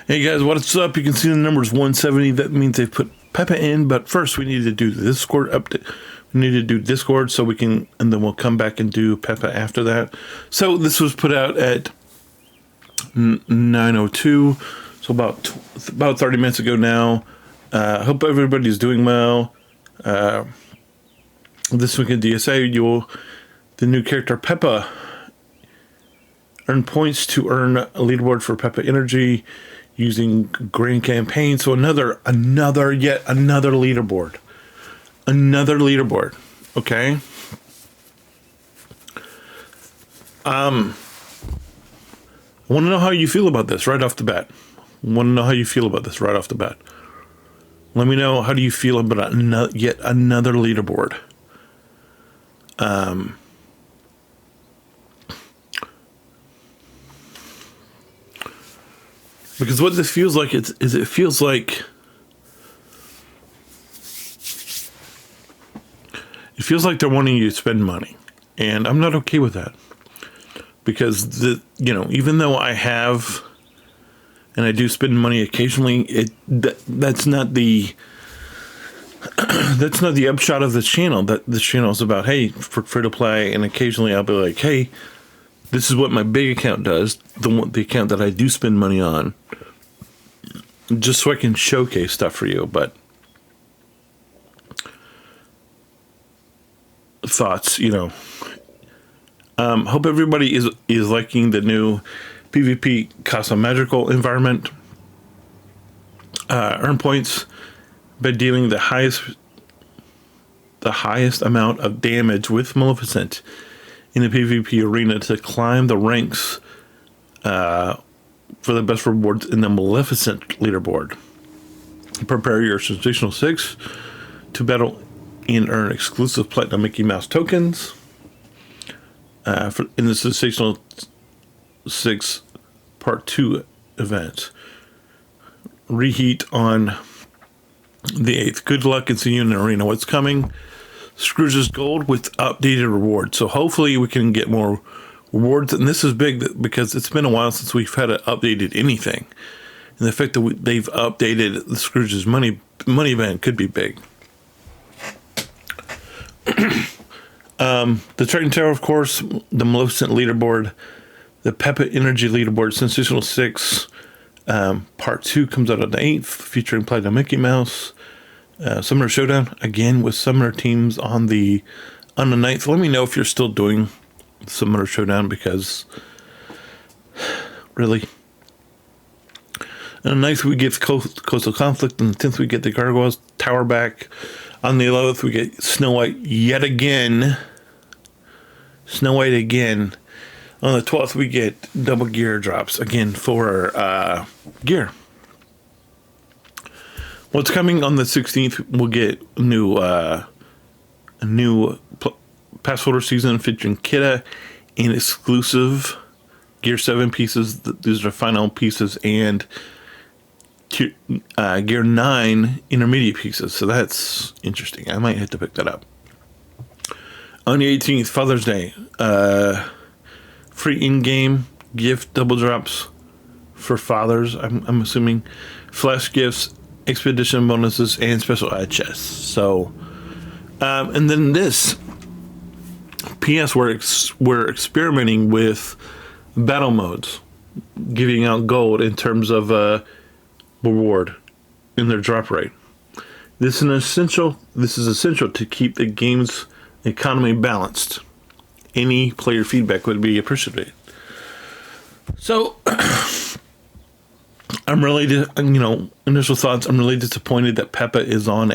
Hey guys, what's up? You can see the number's 170. That means they've put Pepa in, but first we need to do the Discord update. We need to do Discord so we can, and then we'll come back and do Pepa after that. So this was put out at 9:02, so about 30 minutes ago now. Hope everybody's doing well. This week in DSA, the new character Pepa earn points to earn a leaderboard for Pepa Energy using Grand Campaign. So yet another leaderboard. Another leaderboard. Okay. I want to know how you feel about this right off the bat. Let me know, how do you feel about yet another leaderboard? Because what this feels like it feels like they're wanting you to spend money, and I'm not okay with that. Because even though I have and I do spend money occasionally, that's not the upshot of this channel. That this channel is about, hey, for free to play, and occasionally I'll be like, hey, this is what my big account does, the account that I do spend money on, just so I can showcase stuff for you. But thoughts, hope everybody is liking the new PvP Casa Magical environment. Earn points by dealing the highest amount of damage with Maleficent in the PvP arena to climb the ranks for the best rewards in the Maleficent leaderboard. Prepare your Sensational 6 to battle and earn exclusive Platinum Mickey Mouse tokens in the Sensational 6 Part 2 event. Reheat on the 8th. Good luck and see you in the arena. What's coming? Scrooge's Gold with updated rewards. So hopefully we can get more rewards. And this is big because it's been a while since we've had updated anything. And the fact that they've updated the Scrooge's money event could be big. The Triton Tower, of course, the Maleficent leaderboard, the Pepa Energy leaderboard, Sensational 6, Part 2 comes out on the 8th, featuring Platinum Mickey Mouse. Summoner Showdown, again, with Summoner teams on the 9th. Let me know if you're still doing Summoner Showdown, because really. On the 9th, we get Coastal Conflict. On the 10th, we get the Gargoyles Tower back. On the 11th, we get Snow White yet again. On the 12th, we get double gear drops again for gear. What's coming on the 16th, we'll get a new pass holder season featuring Kidda and exclusive Gear 7 pieces. These are final pieces, and Gear 9 intermediate pieces. So that's interesting. I might have to pick that up. On the 18th, Father's Day, free in-game gift double drops for fathers, I'm assuming. Flash gifts, expedition bonuses, and special ad chests. So, and then this PS, we're experimenting with battle modes, giving out gold in terms of reward in their drop rate. This is essential to keep the game's economy balanced. Any player feedback would be appreciated. So, I'm really, initial thoughts. I'm really disappointed that Pepa is on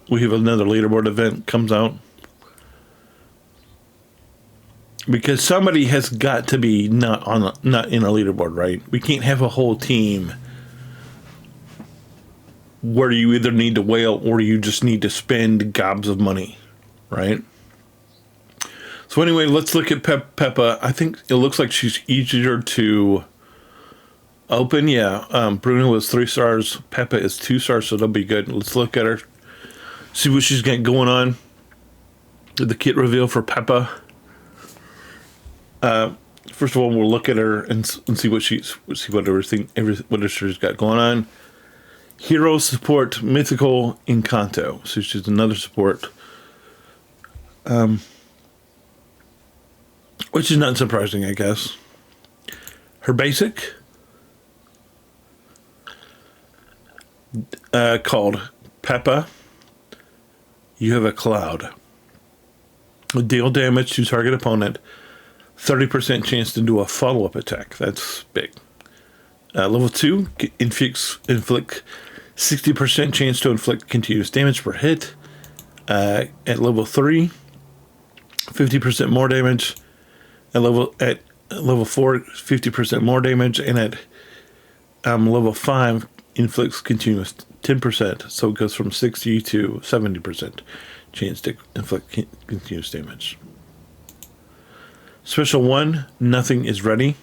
we have another leaderboard event comes out, because somebody has got to be not in a leaderboard, right? We can't have a whole team where you either need to whale or you just need to spend gobs of money, right? So anyway, let's look at Pepa. I think it looks like she's easier to open. Yeah, Bruno was 3 stars. Pepa is 2 stars, so that'll be good. Let's look at her, see what she's got going on. The kit reveal for Pepa. first of all, we'll look at her and see what she's what she's got going on. Hero support, mythical Encanto. So she's another support. Which is not surprising, I guess. Her basic, called Pepa. You have a cloud. Deal damage to target opponent. 30% chance to do a follow-up attack. That's big. Level 2, inflict 60% chance to inflict continuous damage per hit. At level 3, 50% more damage. At level 4, 50% more damage. And at level 5, inflicts continuous 10%. So it goes from 60 to 70% chance to inflict continuous damage. Special 1, nothing is ready.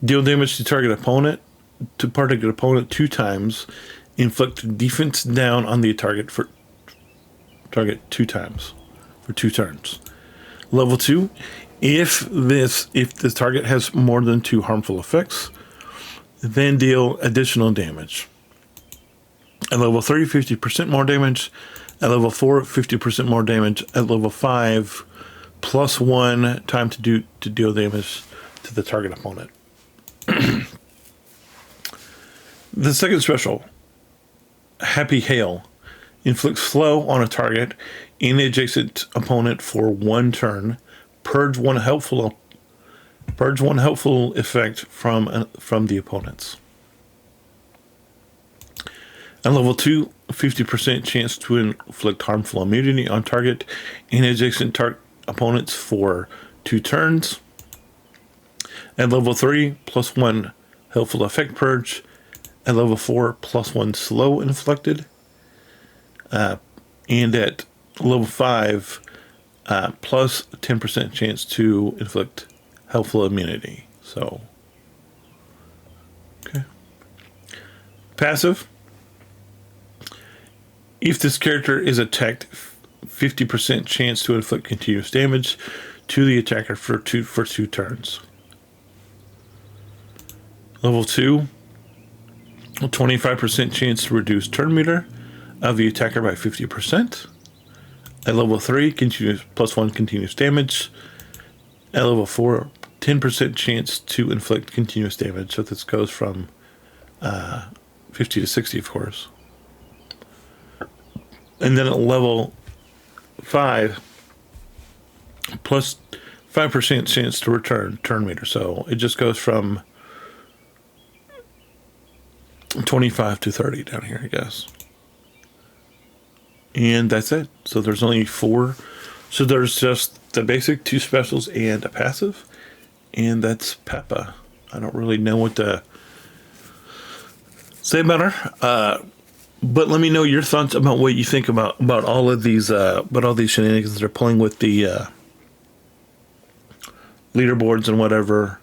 Deal damage to target opponent 2 times. Inflict defense down on the target 2 times for 2 turns. Level 2, if the target has more than 2 harmful effects, then deal additional damage. At level 3, 50% more damage. At level 4, 50% more damage. At level 5, +1 time to deal damage to the target opponent. The second special, Happy Hail, inflicts slow on a target and adjacent opponent for 1 turn. Purge one helpful effect from the opponents. At level 2, 50% chance to inflict harmful immunity on target and adjacent opponents for 2 turns. At level 3, +1 helpful effect purge. At level 4, +1 slow inflicted. And at level 5, plus 10% chance to inflict helpful immunity. So, okay. Passive. If this character is attacked, 50% chance to inflict continuous damage to the attacker for two turns. Level 2, 25% chance to reduce turn meter of the attacker by 50%. At level 3, +1 continuous damage. At level 4, 10% chance to inflict continuous damage. So this goes from 50 to 60, of course. And then at level 5, +5% chance to return turn meter. So it just goes from 25 to 30 down here, I guess. And that's it. So there's only 4. So there's just the basic, 2 specials, and a passive. And that's Pepa. I don't really know what to say about her. But let me know your thoughts about what you think about all of these, about all these shenanigans they're pulling with the leaderboards and whatever.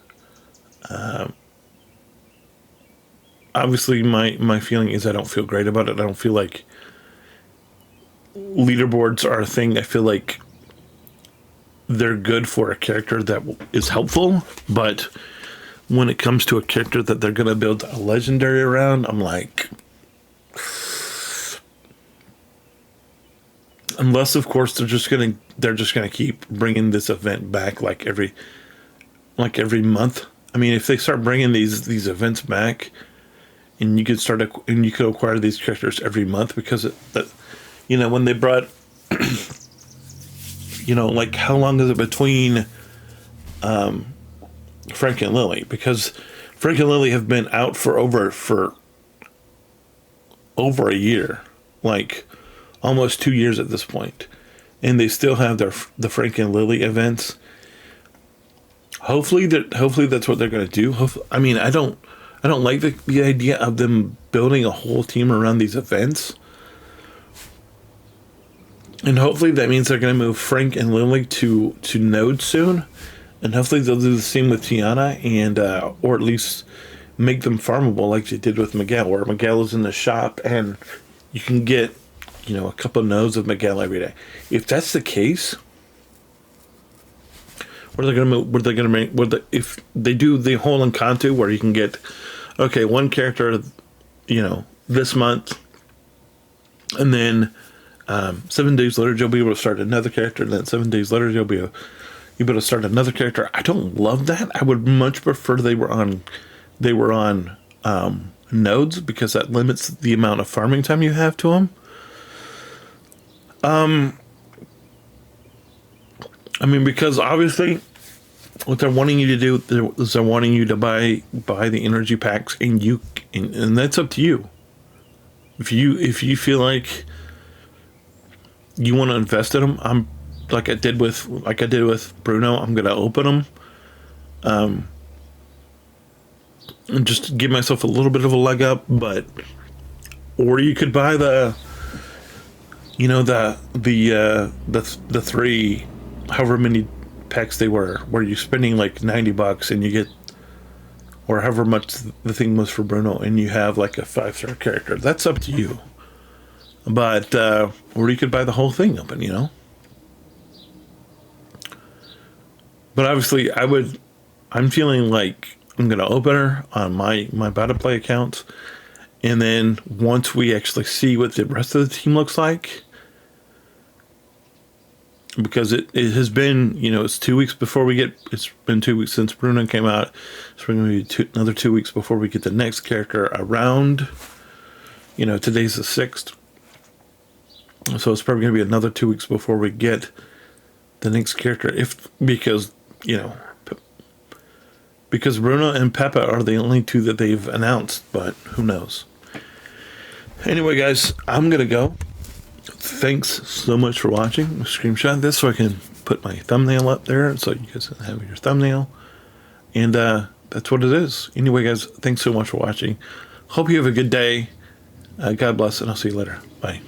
Obviously, my feeling is I don't feel great about it. I don't feel like leaderboards are a thing. I feel like they're good for a character that is helpful, but when it comes to a character that they're going to build a legendary around, I'm like, unless of course they're just gonna keep bringing this event back like every month. I mean, if they start bringing these events back, and you could acquire these characters every month, because when they brought, like, how long is it between Frank and Lily? Because Frank and Lily have been out for over a year, like almost 2 years at this point, and they still have the Frank and Lily events. Hopefully that's what they're going to do. I mean, I don't like the idea of them building a whole team around these events. And hopefully that means they're going to move Frank and Lily to Node soon. And hopefully they'll do the same with Tiana, and or at least make them farmable like they did with Miguel, where Miguel is in the shop and you can get, a couple of nodes of Miguel every day. If that's the case, What are they going to move? What are they going to make? If they do the whole Encanto where you can get, okay, one character, this month, and then 7 days later you'll be able to start another character, and then 7 days later you'll be able to start another character. I don't love that. I would much prefer they were on nodes, because that limits the amount of farming time you have to them. I mean, because obviously what they're wanting you to do is they're wanting you to buy the energy packs, and that's up to you. If you feel like you want to invest in them, I'm like I did with Bruno. I'm gonna open them, and just give myself a little bit of a leg up. Or you could buy the three, however many packs they were, where you're spending like $90 and you get, or however much the thing was for Bruno, and you have like a 5-star character. That's up to you. But or you could buy the whole thing open, But obviously, I'm feeling like I'm gonna open her on my Battle Play account, and then once we actually see what the rest of the team looks like, because it has been, it's 2 weeks before it's been 2 weeks since Bruno came out. So we're going to be another 2 weeks before we get the next character around. Today's the 6th. So it's probably going to be another 2 weeks before we get the next character. Because Bruno and Pepa are the only two that they've announced, but who knows? Anyway, guys, I'm going to go. Thanks so much for watching. I'll screenshot this so I can put my thumbnail up there so you guys have your thumbnail. And that's what it is. Anyway, guys, thanks so much for watching. Hope you have a good day. God bless, and I'll see you later. Bye.